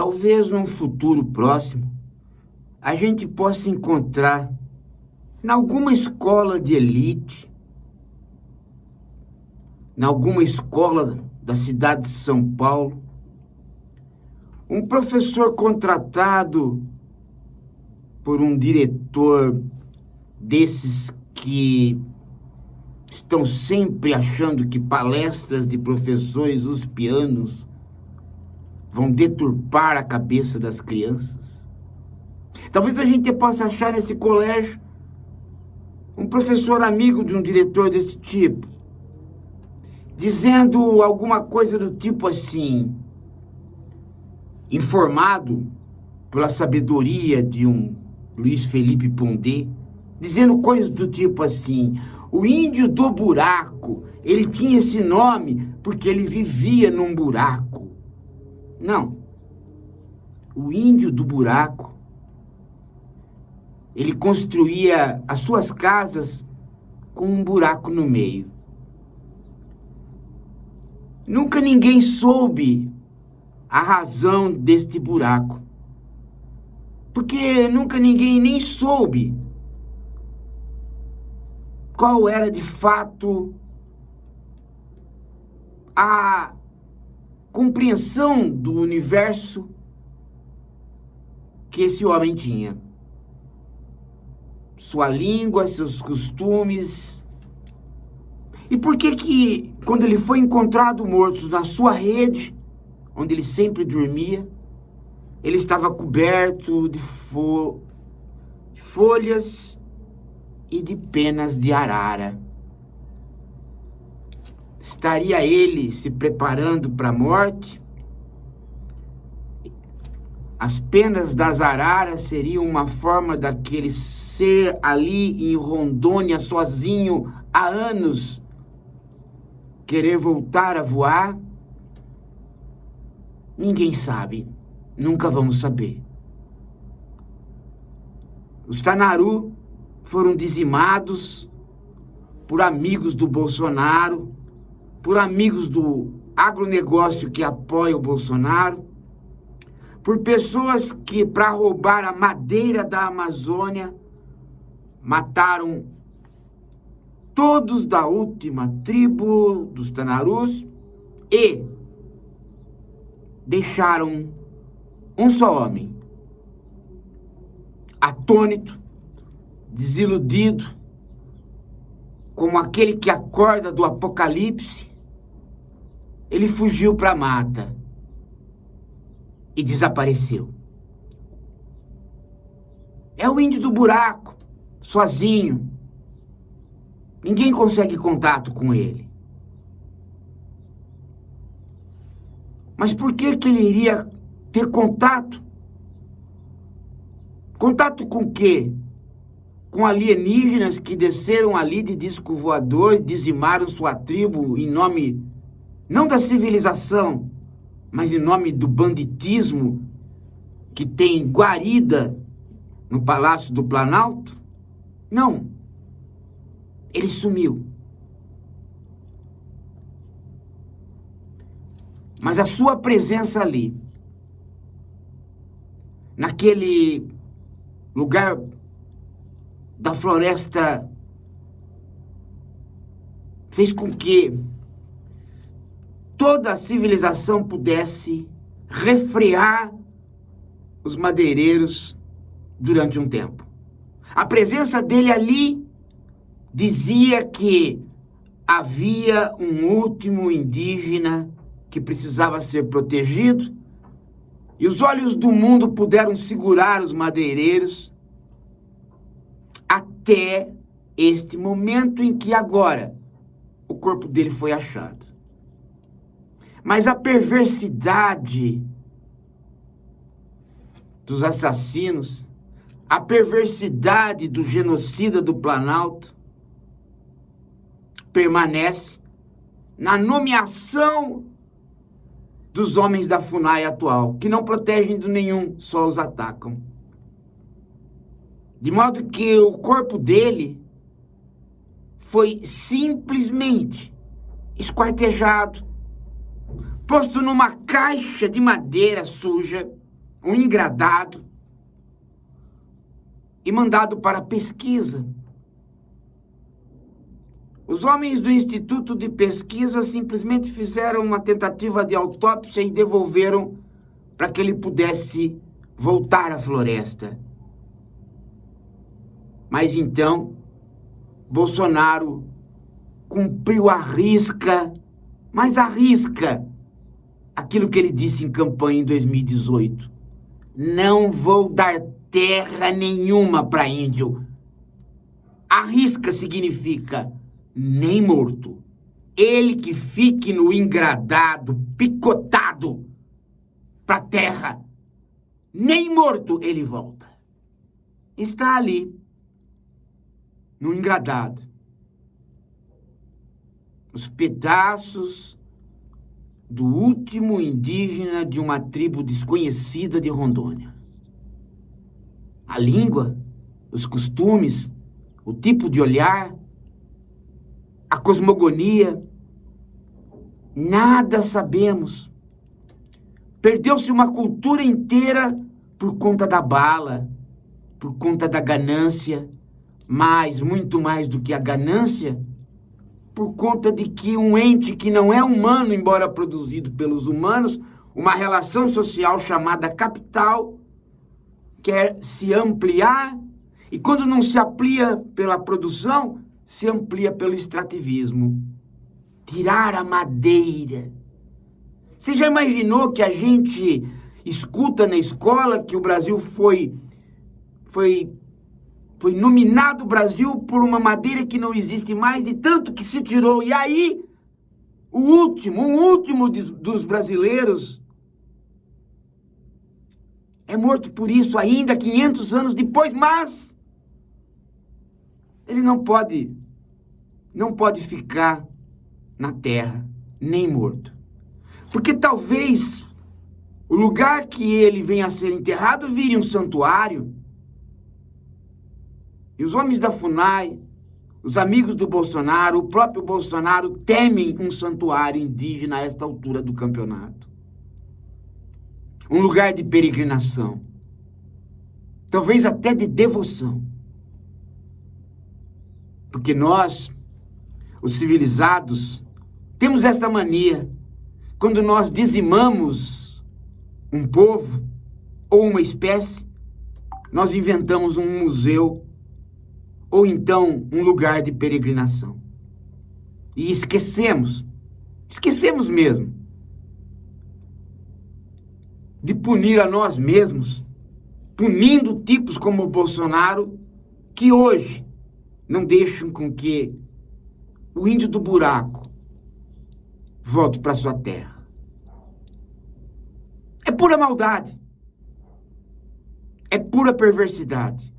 Talvez num futuro próximo a gente possa encontrar em alguma escola de elite, em alguma escola da cidade de São Paulo, um professor contratado por um diretor desses que estão sempre achando que palestras de professores uspianos vão deturpar a cabeça das crianças. Talvez a gente possa achar nesse colégio um professor amigo de um diretor desse tipo, dizendo alguma coisa do tipo assim, informado pela sabedoria de um Luiz Felipe Pondé, dizendo coisas do tipo assim: o índio do buraco, ele tinha esse nome porque ele vivia num buraco. Não. O índio do buraco, ele construía as suas casas com um buraco no meio. Nunca ninguém soube a razão deste buraco, porque nunca ninguém nem soube qual era de fato a compreensão do universo que esse homem tinha. Sua língua, seus costumes. E por que quando ele foi encontrado morto na sua rede, onde ele sempre dormia, ele estava coberto de folhas e de penas de arara? Estaria ele se preparando para a morte? As penas das araras seriam uma forma daquele ser ali em Rondônia, sozinho, há anos, querer voltar a voar? Ninguém sabe. Nunca vamos saber. Os Tanaru foram dizimados por amigos do Bolsonaro, por amigos do agronegócio que apoia o Bolsonaro, por pessoas que, para roubar a madeira da Amazônia, mataram todos da última tribo dos Tanarus e deixaram um só homem, atônito, desiludido, como aquele que acorda do apocalipse. Ele fugiu para a mata e desapareceu. É o índio do buraco, sozinho. Ninguém consegue contato com ele. Mas por que ele iria ter contato? Contato com o quê? Com alienígenas que desceram ali de disco voador e dizimaram sua tribo em nome, não da civilização, mas em nome do banditismo que tem guarida no Palácio do Planalto? Não. Ele sumiu. Mas a sua presença ali, naquele lugar da floresta, fez com que toda a civilização pudesse refrear os madeireiros durante um tempo. A presença dele ali dizia que havia um último indígena que precisava ser protegido, e os olhos do mundo puderam segurar os madeireiros até este momento em que agora o corpo dele foi achado. Mas a perversidade dos assassinos, a perversidade do genocida do Planalto permanece na nomeação dos homens da FUNAI atual, que não protegem de nenhum, só os atacam. De modo que o corpo dele foi simplesmente esquartejado, posto numa caixa de madeira suja um engradado e mandado para pesquisa. Os homens do Instituto de Pesquisa simplesmente fizeram uma tentativa de autópsia e devolveram para que ele pudesse voltar à floresta. Mas então, Bolsonaro cumpriu à risca, mas à risca, aquilo que ele disse em campanha em 2018. Não vou dar terra nenhuma para índio. À risca significa nem morto. Ele que fique no engradado, picotado para terra. Nem morto ele volta. Está ali, no engradado. Os pedaços do último indígena de uma tribo desconhecida de Rondônia. A língua, os costumes, o tipo de olhar, a cosmogonia, nada sabemos. Perdeu-se uma cultura inteira por conta da bala, por conta da ganância, mas muito mais do que a ganância, por conta de que um ente que não é humano, embora produzido pelos humanos, uma relação social chamada capital, quer se ampliar, e quando não se amplia pela produção, se amplia pelo extrativismo. Tirar a madeira. Você já imaginou que a gente escuta na escola que o Brasil foi nominado Brasil por uma madeira que não existe mais, de tanto que se tirou. E aí, o último dos brasileiros é morto por isso ainda 500 anos depois, mas ele não pode ficar na terra, nem morto. Porque talvez o lugar que ele venha a ser enterrado vire um santuário. E os homens da FUNAI, os amigos do Bolsonaro, o próprio Bolsonaro temem um santuário indígena a esta altura do campeonato. Um lugar de peregrinação. Talvez até de devoção. Porque nós, os civilizados, temos esta mania. Quando nós dizimamos um povo ou uma espécie, nós inventamos um museu ou então um lugar de peregrinação. E esquecemos mesmo, de punir a nós mesmos, punindo tipos como o Bolsonaro, que hoje não deixam com que o índio do buraco volte para sua terra. É pura maldade. É pura perversidade.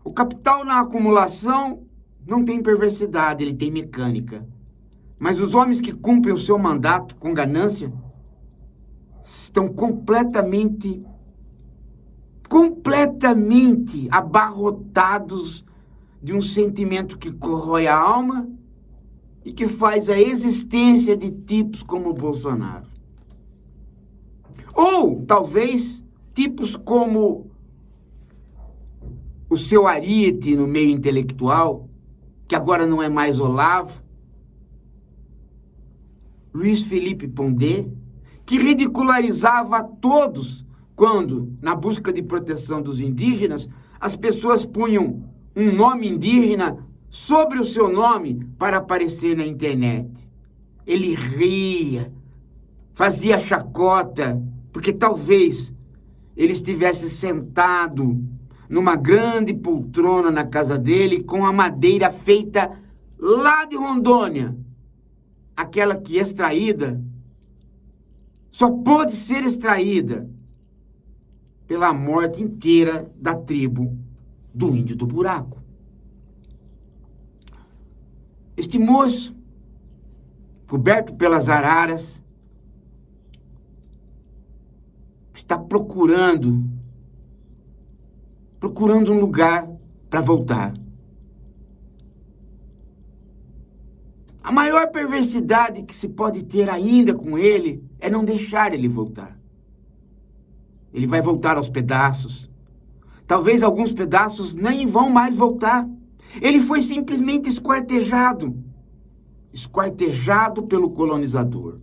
O capital na acumulação não tem perversidade, ele tem mecânica. Mas os homens que cumprem o seu mandato com ganância estão completamente abarrotados de um sentimento que corrói a alma e que faz a existência de tipos como o Bolsonaro. Ou, talvez, tipos como o seu ariete no meio intelectual, que agora não é mais Olavo, Luiz Felipe Pondé, que ridicularizava a todos quando, na busca de proteção dos indígenas, as pessoas punham um nome indígena sobre o seu nome para aparecer na internet. Ele ria, fazia chacota, porque talvez ele estivesse sentado numa grande poltrona na casa dele com a madeira feita lá de Rondônia, aquela que extraída só pôde ser extraída pela morte inteira da tribo do Índio do Buraco. Este moço, coberto pelas araras, está procurando um lugar para voltar. A maior perversidade que se pode ter ainda com ele é não deixar ele voltar. Ele vai voltar aos pedaços. Talvez alguns pedaços nem vão mais voltar. Ele foi simplesmente esquartejado. Esquartejado pelo colonizador.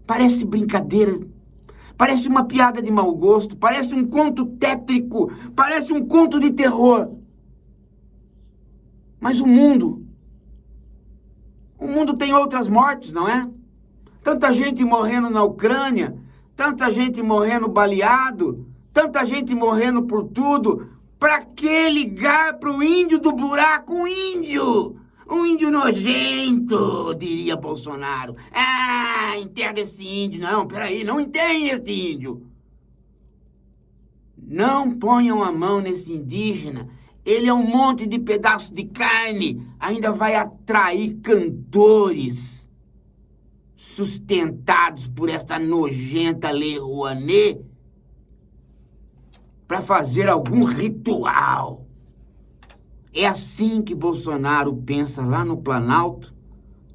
Parece brincadeira. Parece uma piada de mau gosto. Parece um conto tétrico. Parece um conto de terror. Mas o mundo tem outras mortes, não é? Tanta gente morrendo na Ucrânia, tanta gente morrendo baleado, tanta gente morrendo por tudo. Pra que ligar pro índio do buraco? Um índio nojento, diria Bolsonaro. Ah, enterra esse índio. Não, peraí, não enterrem esse índio. Não ponham a mão nesse indígena. Ele é um monte de pedaço de carne. Ainda vai atrair cantores sustentados por esta nojenta Lei Rouanet para fazer algum ritual. É assim que Bolsonaro pensa lá no Planalto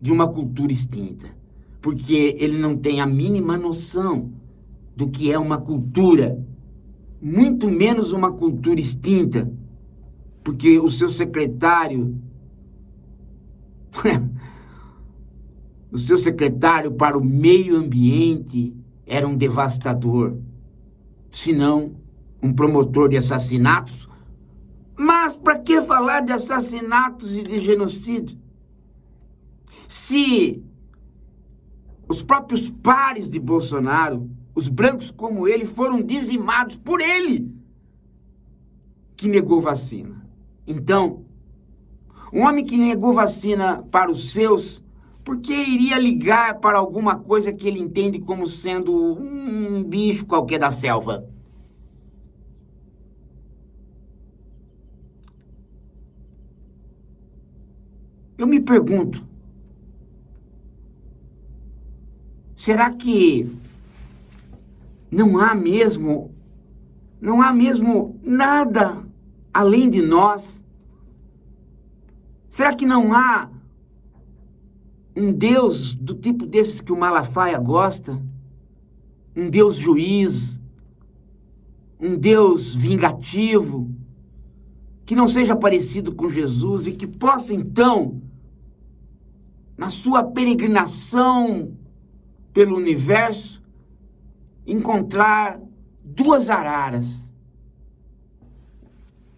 de uma cultura extinta. Porque ele não tem a mínima noção do que é uma cultura, muito menos uma cultura extinta. Porque o seu secretário, o seu secretário para o meio ambiente era um devastador, se não um promotor de assassinatos. Mas para que falar de assassinatos e de genocídio? Se os próprios pares de Bolsonaro, os brancos como ele, foram dizimados por ele, que negou vacina. Então, um homem que negou vacina para os seus, por que iria ligar para alguma coisa que ele entende como sendo um bicho qualquer da selva? Eu me pergunto, será que não há mesmo nada além de nós? Será que não há um Deus do tipo desses que o Malafaia gosta? Um Deus juiz? Um Deus vingativo? Que não seja parecido com Jesus e que possa, então, na sua peregrinação pelo universo, encontrar duas araras.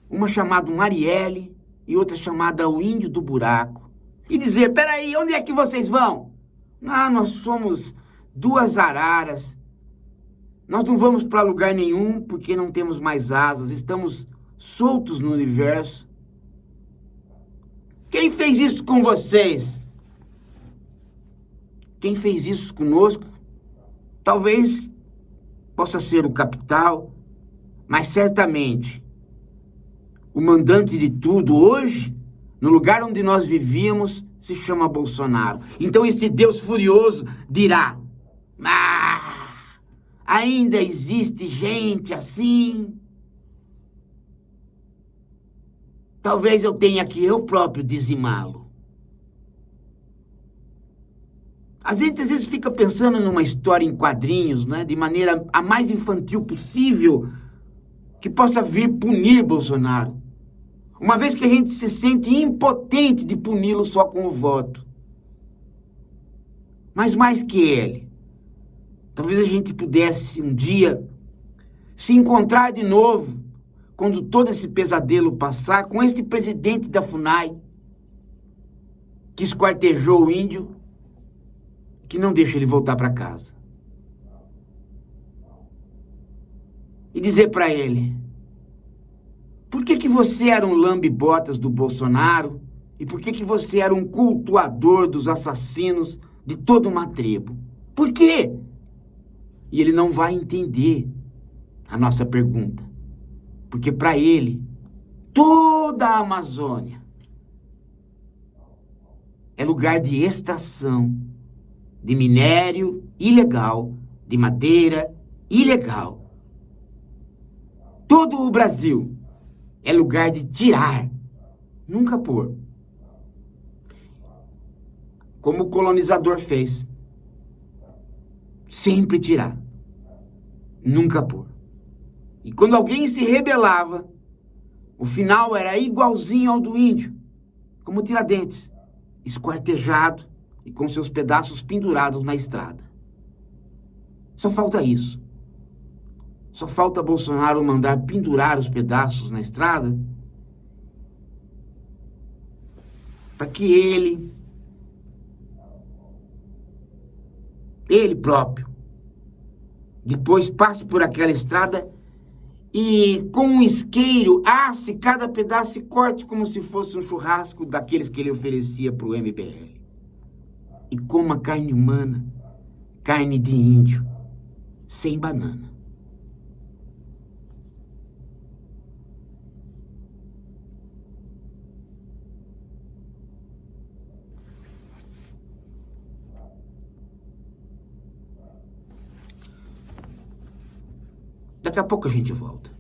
Uma chamada Marielle e outra chamada o Índio do Buraco. E dizer, peraí, onde é que vocês vão? Ah, nós somos duas araras. Nós não vamos para lugar nenhum porque não temos mais asas. Estamos soltos no universo. Quem fez isso com vocês? Quem fez isso conosco? Talvez possa ser o capital, mas certamente o mandante de tudo hoje, no lugar onde nós vivíamos, se chama Bolsonaro. Então esse Deus furioso dirá, ainda existe gente assim? Talvez eu tenha que eu próprio dizimá-lo. A gente às vezes fica pensando numa história em quadrinhos, né, de maneira a mais infantil possível, que possa vir punir Bolsonaro. Uma vez que a gente se sente impotente de puni-lo só com o voto. Mas mais que ele, talvez a gente pudesse um dia se encontrar de novo, quando todo esse pesadelo passar, com este presidente da FUNAI, que esquartejou o índio, que não deixa ele voltar para casa. E dizer para ele, por que você era um lambe-botas do Bolsonaro e por que você era um cultuador dos assassinos de toda uma tribo? Por quê? E ele não vai entender a nossa pergunta. Porque para ele, toda a Amazônia é lugar de extração de minério ilegal, de madeira ilegal. Todo o Brasil é lugar de tirar, nunca pôr. Como o colonizador fez. Sempre tirar. nunca pôr. E quando alguém se rebelava, o final era igualzinho ao do índio, como Tiradentes, esquartejado e com seus pedaços pendurados na estrada. Só falta isso. Só falta Bolsonaro mandar pendurar os pedaços na estrada para que ele próprio, depois passe por aquela estrada e com um isqueiro asse cada pedaço e corte como se fosse um churrasco daqueles que ele oferecia para o MBL. E coma carne humana, carne de índio, sem banana. Daqui a pouco a gente volta.